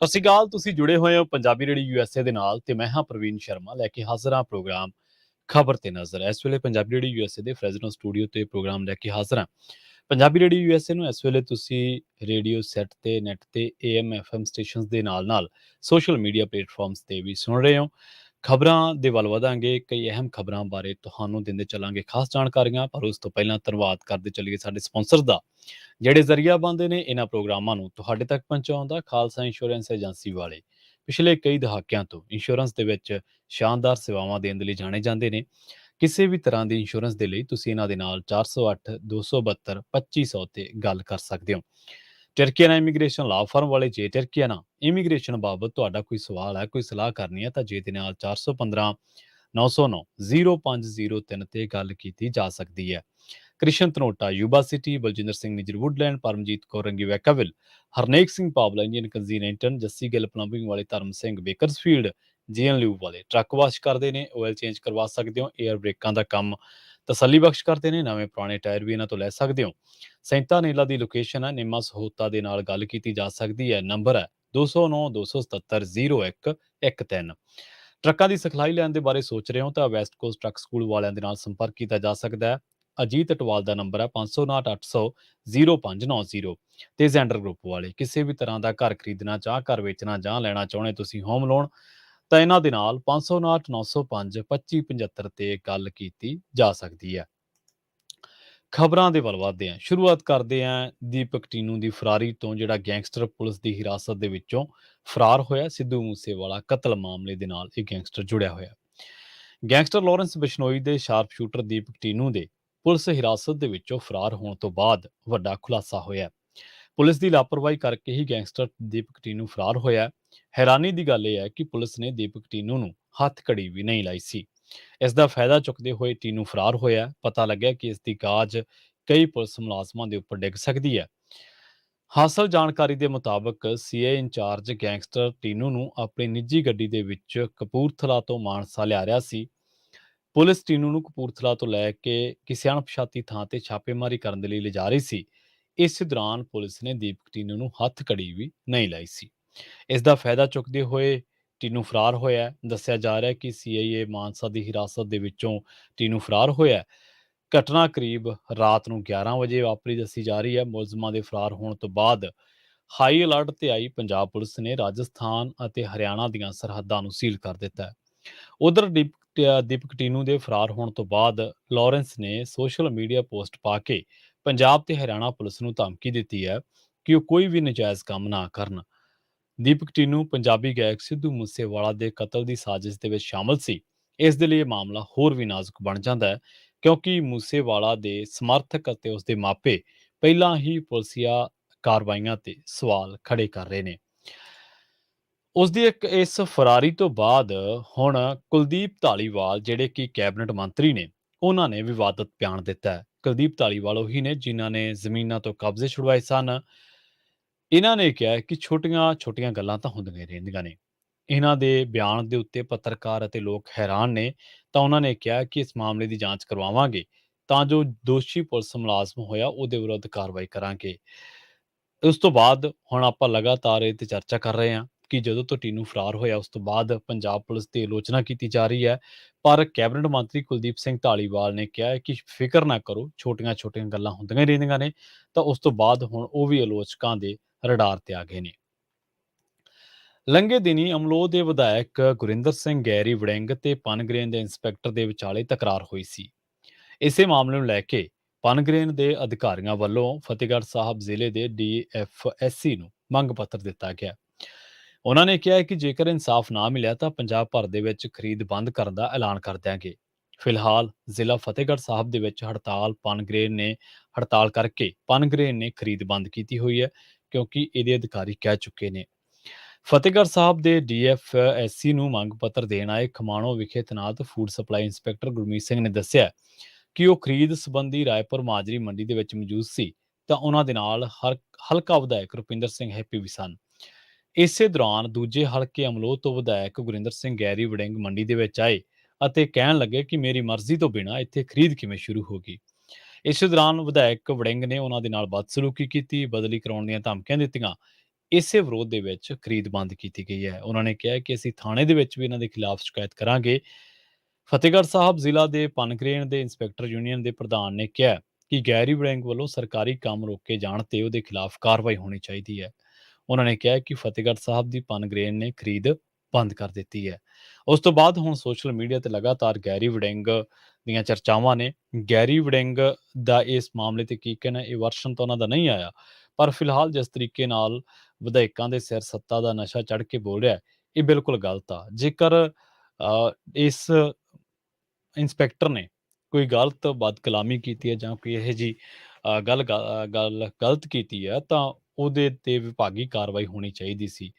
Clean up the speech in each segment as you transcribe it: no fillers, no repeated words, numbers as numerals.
ਸਤਿ ਸ਼੍ਰੀ ਅਕਾਲ। ਤੁਸੀਂ ਜੁੜੇ ਹੋਏ ਹੋ ਪੰਜਾਬੀ ਰੇਡੀਓ ਯੂਐਸਏ ਦੇ ਨਾਲ ਤੇ ਮੈਂ ਹਾਂ ਪ੍ਰਵੀਨ ਸ਼ਰਮਾ ਲੈ ਕੇ ਹਾਜ਼ਰ ਹਾਂ ਪ੍ਰੋਗਰਾਮ ਖਬਰ ਤੇ ਨਜ਼ਰ। ਇਸ ਵੇਲੇ ਪੰਜਾਬੀ ਰੇਡੀਓ ਯੂਐਸਏ ਦੇ ਫ੍ਰੈਜ਼ਨੋ ਸਟੂਡੀਓ ਤੇ ਪ੍ਰੋਗਰਾਮ ਲੈ ਕੇ ਹਾਜ਼ਰ ਹਾਂ। ਪੰਜਾਬੀ ਰੇਡੀਓ ਯੂਐਸਏ ਨੂੰ ਇਸ ਵੇਲੇ ਤੁਸੀਂ ਰੇਡੀਓ ਸੈੱਟ ਤੇ ਨੈਟ ਤੇ ਏਐਮ ਐਫਐਮ ਸਟੇਸ਼ਨਸ ਦੇ ਨਾਲ-ਨਾਲ ਸੋਸ਼ਲ ਮੀਡੀਆ ਪਲੇਟਫਾਰਮਸ ਤੇ ਵੀ ਸੁਣ ਰਹੇ ਹੋ। ਖਬਰਾਂ ਦੇ ਵੱਲ ਵਧਾਂਗੇ, ਕਈ ਅਹਿਮ ਖਬਰਾਂ ਬਾਰੇ ਤੁਹਾਨੂੰ ਦਿੰਦੇ ਚੱਲਾਂਗੇ ਖਾਸ ਜਾਣਕਾਰੀਆਂ, ਪਰ ਉਸ ਤੋਂ ਪਹਿਲਾਂ ਧੰਨਵਾਦ ਕਰਦੇ ਚੱਲੀਏ ਸਾਡੇ ਸਪਾਂਸਰ ਦਾ ਜਿਹੜੇ ਜ਼ਰੀਆ ਬਣਦੇ ਨੇ ਇਹਨਾਂ ਪ੍ਰੋਗਰਾਮਾਂ ਨੂੰ ਤੁਹਾਡੇ ਤੱਕ ਪਹੁੰਚਾਉਣ ਦਾ। ਖਾਲਸਾ ਇੰਸ਼ੋਰੈਂਸ ਏਜੰਸੀ ਵਾਲੇ ਪਿਛਲੇ ਕਈ ਦਹਾਕਿਆਂ ਤੋਂ ਇੰਸ਼ੋਰੈਂਸ ਦੇ ਵਿੱਚ ਸ਼ਾਨਦਾਰ ਸੇਵਾਵਾਂ ਦੇਣ ਦੇ ਲਈ ਜਾਣੇ ਜਾਂਦੇ ਨੇ। ਕਿਸੇ ਵੀ ਤਰ੍ਹਾਂ ਦੀ ਇੰਸ਼ੋਰੈਂਸ ਦੇ ਲਈ ਤੁਸੀਂ ਇਹਨਾਂ ਦੇ ਨਾਲ 408 272 2500 ਤੇ ਗੱਲ ਕਰ ਸਕਦੇ ਹੋ। ਟਰਕੀਆਨਾ ਇਮੀਗ੍ਰੇਸ਼ਨ ਲਾ ਫਰਮ ਵਾਲੇ ਜੇ ਟਰਕੀਆਨਾ ਇਮੀਗ੍ਰੇਸ਼ਨ ਬਾਬਤ ਤੁਹਾਡਾ ਕੋਈ ਸਵਾਲ ਹੈ, ਕੋਈ ਸਲਾਹ ਕਰਨੀ ਹੈ ਤਾਂ ਜੇ ਦੇ ਨਾਲ 415 909 0503 ਤੇ ਗੱਲ ਕੀਤੀ ਜਾ ਸਕਦੀ ਹੈ। Krishan Dhanota Yuba City, Baljinder Singh Nijjar Woodland, Paramjit Kaur Rangi Vacaville, Harnek Singh Pawla ਇੰਜੀਨ ਕੰਜ਼ੀਨੈਂਟਨ, ਜੱਸੀ ਗਿੱਲ ਪਲੰਬਿੰਗ ਵਾਲੇ, ਧਰਮ ਸਿੰਘ ਬੇਕਰਸਫੀਲਡ ਜੀਐਨ ਲਿਊ ਵਾਲੇ ਟਰੱਕ ਵਾਸ਼ ਕਰਦੇ ਨੇ, ਆਇਲ ਚੇਂਜ ਕਰਵਾ ਸਕਦੇ ਹੋ, ਏਅਰ ਬ੍ਰੇਕਾਂ ਦਾ ਕੰਮ ਤਸੱਲੀ ਬਖਸ਼ ਕਰਦੇ ਨੇ, ਨਵੇਂ ਪੁਰਾਣੇ ਟਾਇਰ ਵੀ ਇਹਨਾਂ ਤੋਂ ਲੈ ਸਕਦੇ ਹੋ। ਸੈਂਤਾ ਨੀਲਾ ਦੀ ਲੋਕੇਸ਼ਨ ਹੈ, ਨਿੰਮਾ ਸਹੂਤਾ ਦੇ ਨਾਲ ਗੱਲ ਕੀਤੀ ਜਾ ਸਕਦੀ ਹੈ। ਨੰਬਰ ਹੈ 209 277 0113। ਟਰੱਕਾਂ ਦੀ ਸਿਖਲਾਈ ਲੈਣ ਦੇ ਬਾਰੇ ਸੋਚ ਰਹੇ ਹੋ ਤਾਂ ਵੈਸਟ ਕੋਸਟ ਟਰੱਕ ਸਕੂਲ ਵਾਲਿਆਂ ਦੇ ਨਾਲ ਸੰਪਰਕ ਕੀਤਾ ਜਾ ਸਕਦਾ ਹੈ। ਅਜੀਤ ਅਟਵਾਲ ਦਾ ਨੰਬਰ ਹੈ 559 800 0590 ਤੇ ਜ਼ੈਂਡਰ ਗਰੁੱਪ ਵਾਲੇ ਕਿਸੇ ਵੀ ਤਰ੍ਹਾਂ ਦਾ ਘਰ ਖਰੀਦਣਾ ਜਾਂ ਘਰ ਵੇਚਣਾ ਜਾਂ ਲੈਣਾ ਚਾਹੁੰਦੇ ਤੁਸੀਂ ਹੋਮ ਲੋਨ ਤਾਂ ਇਹਨਾਂ ਦੇ ਨਾਲ 559 905 2575 ਤੇ ਗੱਲ ਕੀਤੀ ਜਾ ਸਕਦੀ ਹੈ। ਖਬਰਾਂ ਦੇ ਵੱਲ ਵਧਦੇ ਹਾਂ, ਸ਼ੁਰੂਆਤ ਕਰਦੇ ਹਾਂ ਦੀਪਕ ਟੀਨੂ ਦੀ ਫਰਾਰੀ ਤੋਂ, ਜਿਹੜਾ ਗੈਂਗਸਟਰ ਪੁਲਿਸ ਦੀ ਹਿਰਾਸਤ ਦੇ ਵਿੱਚੋਂ ਫਰਾਰ ਹੋਇਆ। ਸਿੱਧੂ ਮੂਸੇਵਾਲਾ ਕਤਲ ਮਾਮਲੇ ਦੇ ਨਾਲ ਇਹ ਗੈਂਗਸਟਰ ਜੁੜਿਆ ਹੋਇਆ। ਗੈਂਗਸਟਰ ਲਾਰੈਂਸ ਬਿਸ਼ਨੋਈ ਦੇ ਸ਼ਾਰਪ ਸ਼ੂਟਰ ਦੀਪਕ ਟੀਨੂ ਦੇ ਪੁਲਿਸ ਹਿਰਾਸਤ ਦੇ ਵਿੱਚੋਂ ਫਰਾਰ ਹੋਣ ਤੋਂ ਬਾਅਦ ਵੱਡਾ ਖੁਲਾਸਾ ਹੋਇਆ। ਪੁਲਿਸ ਦੀ ਲਾਪਰਵਾਹੀ ਕਰਕੇ ਹੀ ਗੈਂਗਸਟਰ ਦੀਪਕ ਟੀਨੂ ਫਰਾਰ ਹੋਇਆ। ਹੈਰਾਨੀ ਦੀ ਗੱਲ ਇਹ ਹੈ ਕਿ ਪੁਲਿਸ ਨੇ ਦੀਪਕ ਟੀਨੂ ਨੂੰ ਹੱਥ ਕੜੀ ਵੀ ਨਹੀਂ ਲਾਈ ਸੀ। ਇਸ ਦਾ ਫਾਇਦਾ ਚੁੱਕਦੇ ਹੋਏ ਟੀਨੂ ਫਰਾਰ ਹੋਇਆ। ਪਤਾ ਲੱਗਿਆ ਕਿ ਇਸ ਦੀ ਗਾਜ ਕਈ ਪੁਲਿਸ ਮੁਲਾਜ਼ਮਾਂ ਦੇ ਉੱਪਰ ਡਿੱਗ ਸਕਦੀ ਹੈ। ਹਾਸਲ ਜਾਣਕਾਰੀ ਦੇ ਮੁਤਾਬਕ ਸੀਏ ਇੰਚਾਰਜ ਗੈਂਗਸਟਰ ਟੀਨੂ ਨੂੰ ਆਪਣੀ ਨਿੱਜੀ ਗੱਡੀ ਦੇ ਵਿੱਚ ਕਪੂਰਥਲਾ ਤੋਂ ਮਾਨਸਾ ਲਿਆ ਰਿਹਾ ਸੀ। ਪੁਲਿਸ ਟੀਨੂ ਨੂੰ ਕਪੂਰਥਲਾ ਤੋਂ ਲੈ ਕੇ ਕਿਸੇ ਅਣਪਛਾਤੀ ਥਾਂ ਤੇ ਛਾਪੇਮਾਰੀ ਕਰਨ ਦੇ ਲਈ ਲਿਜਾ ਰਹੀ ਸੀ। ਇਸ ਦੌਰਾਨ ਪੁਲਿਸ ਨੇ ਦੀਪਕ ਟੀਨੂ ਨੂੰ ਹੱਥ ਕੜੀ ਵੀ ਨਹੀਂ ਲਾਈ ਸੀ। ਇਸ ਦਾ ਫਾਇਦਾ ਚੁੱਕਦੇ ਹੋਏ ਟੀਨੂ ਫਰਾਰ ਹੋਇਆ। ਦੱਸਿਆ ਜਾ ਰਿਹਾ ਹੈ ਕਿ ਸੀਆਈਏ ਮਾਨਸਾ ਦੀ ਹਿਰਾਸਤ ਦੇ ਵਿੱਚੋਂ ਟੀਨੂ ਫਰਾਰ ਹੋਇਆ। ਘਟਨਾ ਕਰੀਬ ਰਾਤ ਨੂੰ 11 ਵਜੇ ਵਾਪਰੀ ਦੱਸੀ ਜਾ ਰਹੀ ਹੈ। ਮੁਲਜ਼ਮਾਂ ਦੇ ਫਰਾਰ ਹੋਣ ਤੋਂ ਬਾਅਦ ਹਾਈ ਅਲਰਟ ਤੇ ਆਈ ਪੰਜਾਬ ਪੁਲਿਸ ਨੇ ਰਾਜਸਥਾਨ ਅਤੇ ਹਰਿਆਣਾ ਦੀਆਂ ਸਰਹੱਦਾਂ ਨੂੰ ਸੀਲ ਕਰ ਦਿੱਤਾ ਹੈ। ਉਧਰ ਦੀਪਕ ਟੀਨੂ ਦੇ ਫਰਾਰ ਹੋਣ ਤੋਂ ਬਾਅਦ ਲਾਰੈਂਸ ਨੇ ਸੋਸ਼ਲ ਮੀਡੀਆ ਪੋਸਟ ਪਾ ਕੇ ਪੰਜਾਬ ਤੇ ਹਰਿਆਣਾ ਪੁਲਿਸ ਨੂੰ ਧਮਕੀ ਦਿੱਤੀ ਹੈ ਕਿ ਉਹ ਕੋਈ ਵੀ ਨਜਾਇਜ਼ ਕੰਮ ਨਾ ਕਰਨ। ਦੀਪਕ ਟੀਨੂ ਪੰਜਾਬੀ ਗਾਇਕ ਸਿੱਧੂ ਮੂਸੇਵਾਲਾ ਦੇ ਕਤਲ ਦੀ ਸਾਜ਼ਿਸ਼ ਦੇ ਵਿੱਚ ਸ਼ਾਮਲ ਸੀ। ਇਸ ਦੇ ਲਈ ਇਹ ਮਾਮਲਾ ਹੋਰ ਵੀ ਨਾਜ਼ੁਕ ਬਣ ਜਾਂਦਾ ਹੈ ਕਿਉਂਕਿ ਮੂਸੇਵਾਲਾ ਦੇ ਸਮਰਥਕ ਅਤੇ ਉਸਦੇ ਮਾਪੇ ਪਹਿਲਾਂ ਹੀ ਪੁਲਸੀਆ ਕਾਰਵਾਈਆਂ ਤੇ ਸਵਾਲ ਖੜੇ ਕਰ ਰਹੇ ਨੇ। ਉਸ ਦੀ ਇਸ ਫਰਾਰੀ ਤੋਂ ਬਾਅਦ ਹੁਣ ਕੁਲਦੀਪ ਧਾਲੀਵਾਲ ਜਿਹੜੇ ਕਿ ਕੈਬਨਿਟ ਮੰਤਰੀ ਨੇ, ਉਹਨਾਂ ਨੇ ਵਿਵਾਦਤ ਬਿਆਨ ਦਿੱਤਾ ਹੈ। ਕੁਲਦੀਪ ਧਾਲੀਵਾਲ ਉਹੀ ਨੇ ਜਿਨ੍ਹਾਂ ਨੇ ਜ਼ਮੀਨਾਂ ਤੋਂ ਕਬਜ਼ੇ ਛੁਡਵਾਏ ਸਨ। ਇਹਨਾਂ ਨੇ ਕਿਹਾ ਕਿ ਛੋਟੀਆਂ-ਛੋਟੀਆਂ ਗੱਲਾਂ ਤਾਂ ਹੁੰਦੀਆਂ ਹੀ ਰਹਿੰਦੀਆਂ ਨੇ। ਇਹਨਾਂ ਦੇ ਬਿਆਨ ਦੇ ਉੱਤੇ ਪੱਤਰਕਾਰ ਅਤੇ ਲੋਕ ਹੈਰਾਨ ਨੇ। ਤਾਂ ਉਹਨਾਂ ਨੇ ਕਿਹਾ ਕਿ ਇਸ ਮਾਮਲੇ ਦੀ ਜਾਂਚ ਕਰਵਾਵਾਂਗੇ ਤਾਂ ਜੋ ਦੋਸ਼ੀ ਪੁਲਿਸ ਮੁਲਾਜ਼ਮ ਹੋਇਆ ਉਹਦੇ ਵਿਰੁੱਧ ਕਾਰਵਾਈ ਕਰਾਂਗੇ। ਉਸ ਤੋਂ ਬਾਅਦ ਹੁਣ ਆਪਾਂ ਲਗਾਤਾਰ ਇਹ 'ਤੇ ਚਰਚਾ ਕਰ ਰਹੇ ਹਾਂ ਕਿ ਜਦੋਂ ਤੋਂ ਟੀਨੂ ਫਰਾਰ ਹੋਇਆ ਉਸ ਤੋਂ ਬਾਅਦ ਪੰਜਾਬ ਪੁਲਿਸ ਦੀ ਆਲੋਚਨਾ ਕੀਤੀ ਜਾ ਰਹੀ ਹੈ। ਪਰ ਕੈਬਨਿਟ ਮੰਤਰੀ ਕੁਲਦੀਪ ਸਿੰਘ ਧਾਲੀਵਾਲ ਨੇ ਕਿਹਾ ਹੈ ਕਿ ਫਿਕਰ ਨਾ ਕਰੋ, ਛੋਟੀਆਂ-ਛੋਟੀਆਂ ਗੱਲਾਂ ਹੁੰਦੀਆਂ ਹੀ ਰਹਿੰਦੀਆਂ ਨੇ। ਤਾਂ ਉਸ ਤੋਂ ਬਾਅਦ ਹੁਣ ਉਹ ਵੀ ਆਲੋਚਕਾਂ ਦੇ ਰਡਾਰ ਤੇ ਆ ਗਏ ਨੇ। ਲੰਘੇ ਦਿਨੀ ਅਮਲੋਹ ਦੇ ਵਿਧਾਇਕ ਗੁਰਿੰਦਰ ਸਿੰਘ ਗੈਰੀ ਵੜਿੰਗ ਤੇ ਪਨਗਰੇਨ ਦੇ ਇੰਸਪੈਕਟਰ ਦੇ ਵਿਚਾਲੇ ਤਕਰਾਰ ਹੋਈ ਸੀ। ਇਸੇ ਮਾਮਲੇ ਨੂੰ ਲੈ ਕੇ ਪਨਗਰੇਨ ਦੇ ਅਧਿਕਾਰੀਆਂ ਵੱਲੋਂ ਫਤਿਹਗੜ੍ਹ ਸਾਹਿਬ ਜ਼ਿਲ੍ਹੇ ਦੇ ਡੀਐਫਐਸਸੀ ਨੂੰ ਮੰਗ ਪੱਤਰ ਦਿੱਤਾ ਗਿਆ। ਉਹਨਾਂ ਨੇ ਕਿਹਾ ਹੈ ਕਿ ਜੇਕਰ ਇਨਸਾਫ ਨਾ ਮਿਲਿਆ ਤਾਂ ਪੰਜਾਬ ਭਰ ਦੇ ਵਿੱਚ ਖਰੀਦ ਬੰਦ ਕਰਨ ਦਾ ਐਲਾਨ ਕਰ ਦਿਆਂਗੇ। ਫਿਲਹਾਲ ਜ਼ਿਲ੍ਹਾ ਫਤਿਹਗੜ੍ਹ ਸਾਹਿਬ ਦੇ ਵਿੱਚ ਹੜਤਾਲ ਕਰਕੇ ਪਨਗਰੇਨ ਨੇ ਖਰੀਦ ਬੰਦ ਕੀਤੀ ਹੋਈ ਹੈ ਕਿਉਂਕਿ ਇਹਦੇ ਅਧਿਕਾਰੀ ਕਹਿ ਚੁੱਕੇ ਨੇ। ਫਤਿਹਗੜ੍ਹ ਸਾਹਿਬ ਦੇ ਡੀਐਫਐਸਸੀ ਨੂੰ ਮੰਗ ਪੱਤਰ ਦੇਣ ਆਏ ਖਮਾਣੋ ਵਿਖੇ ਤੈਨਾਤ food supply inspector Gurmeet Singh ਨੇ ਦੱਸਿਆ ਕਿ ਉਹ ਖਰੀਦ ਸੰਬੰਧੀ ਰਾਏਪੁਰ ਮਾਜਰੀ ਮੰਡੀ ਦੇ ਵਿੱਚ ਮੌਜੂਦ ਸੀ ਤਾਂ ਉਹਨਾਂ ਦੇ ਨਾਲ ਹਲਕਾ ਵਿਧਾਇਕ ਰੁਪਿੰਦਰ ਸਿੰਘ ਹੈਪੀ ਵੀ ਸਨ। ਇਸੇ ਦੌਰਾਨ ਦੂਜੇ ਹਲਕੇ ਅਮਲੋਹ ਤੋਂ ਵਿਧਾਇਕ ਗੁਰਿੰਦਰ ਸਿੰਘ ਗੈਰੀ ਵੜਿੰਗ ਮੰਡੀ ਦੇ ਵਿੱਚ ਆਏ ਅਤੇ ਕਹਿਣ ਲੱਗੇ ਕਿ ਮੇਰੀ ਮਰਜ਼ੀ ਤੋਂ ਬਿਨਾਂ ਇੱਥੇ ਖਰੀਦ ਕਿਵੇਂ ਸ਼ੁਰੂ ਹੋ ਗਈ। ਇਸੇ ਦੌਰਾਨ ਵਿਧਾਇਕ ਵੜਿੰਗ ਨੇ ਉਹਨਾਂ ਦੇ ਨਾਲ ਬਦਸਲੂਕੀ ਕੀਤੀ, ਬਦਲੀ ਕਰਾਉਣ ਦੀਆਂ ਧਮਕੀਆਂ ਦਿੱਤੀਆਂ। ਇਸੇ ਵਿਰੋਧ ਦੇ ਵਿੱਚ ਖਰੀਦ ਬੰਦ ਕੀਤੀ ਗਈ ਹੈ। ਉਹਨਾਂ ਨੇ ਕਿਹਾ ਕਿ ਅਸੀਂ ਥਾਣੇ ਦੇ ਵਿੱਚ ਵੀ ਇਹਨਾਂ ਦੇ ਖਿਲਾਫ ਸ਼ਿਕਾਇਤ ਕਰਾਂਗੇ। ਫਤਿਹਗੜ੍ਹ ਸਾਹਿਬ ਜ਼ਿਲ੍ਹਾ ਦੇ ਪਨਗਰੇਨ ਦੇ ਇੰਸਪੈਕਟਰ ਯੂਨੀਅਨ ਦੇ ਪ੍ਰਧਾਨ ਨੇ ਕਿਹਾ ਕਿ ਗੈਰੀ ਵੜਿੰਗ ਵੱਲੋਂ ਸਰਕਾਰੀ ਕੰਮ ਰੋਕੇ ਜਾਣ ਤੇ ਉਹਦੇ ਖਿਲਾਫ ਕਾਰਵਾਈ ਹੋਣੀ ਚਾਹੀਦੀ ਹੈ। ਉਹਨਾਂ ਨੇ ਕਿਹਾ ਕਿ ਫਤਿਹਗੜ੍ਹ ਸਾਹਿਬ ਦੀ ਪਨਗਰੇਨ ਨੇ ਖਰੀਦ ਬੰਦ ਕਰ ਦਿੱਤੀ ਹੈ। ਉਸ ਤੋਂ ਬਾਅਦ ਹੁਣ ਸੋਸ਼ਲ ਮੀਡੀਆ ਤੇ ਲਗਾਤਾਰ ਗੈਰੀ ਵੜਿੰਗ ਦੀਆਂ ਚਰਚਾਵਾਂ ਨੇ। ਗੈਰੀ ਵੜਿੰਗ ਦਾ ਇਸ ਮਾਮਲੇ ਤੇ ਕੀ ਕਹਿਣਾ, ਇਹ ਵਰਸ਼ਨ ਤਾਂ ਉਹਨਾਂ ਦਾ ਨਹੀਂ ਆਇਆ, ਪਰ ਫਿਲਹਾਲ ਜਿਸ ਤਰੀਕੇ ਨਾਲ ਵਿਧਾਇਕਾਂ ਦੇ ਸਿਰ ਸੱਤਾ ਦਾ ਨਸ਼ਾ ਚੜ੍ਹ ਕੇ ਬੋਲ ਰਿਹਾ, ਇਹ ਬਿਲਕੁਲ ਗਲਤ ਆ। ਜੇਕਰ ਇਸ ਇੰਸਪੈਕਟਰ ਨੇ ਕੋਈ ਗਲਤ ਬਦਕਲਾਮੀ ਕੀਤੀ ਹੈ ਜਾਂ ਕੋਈ ਇਹੋ ਜਿਹੀ ਗੱਲ ਗਲਤ ਕੀਤੀ ਹੈ, ਤਾਂ ਉਹਦੇ ਤੇ ਵਿਭਾਗੀ ਕਾਰਵਾਈ ਹੋਣੀ ਚਾਹੀਦੀ ਸੀ।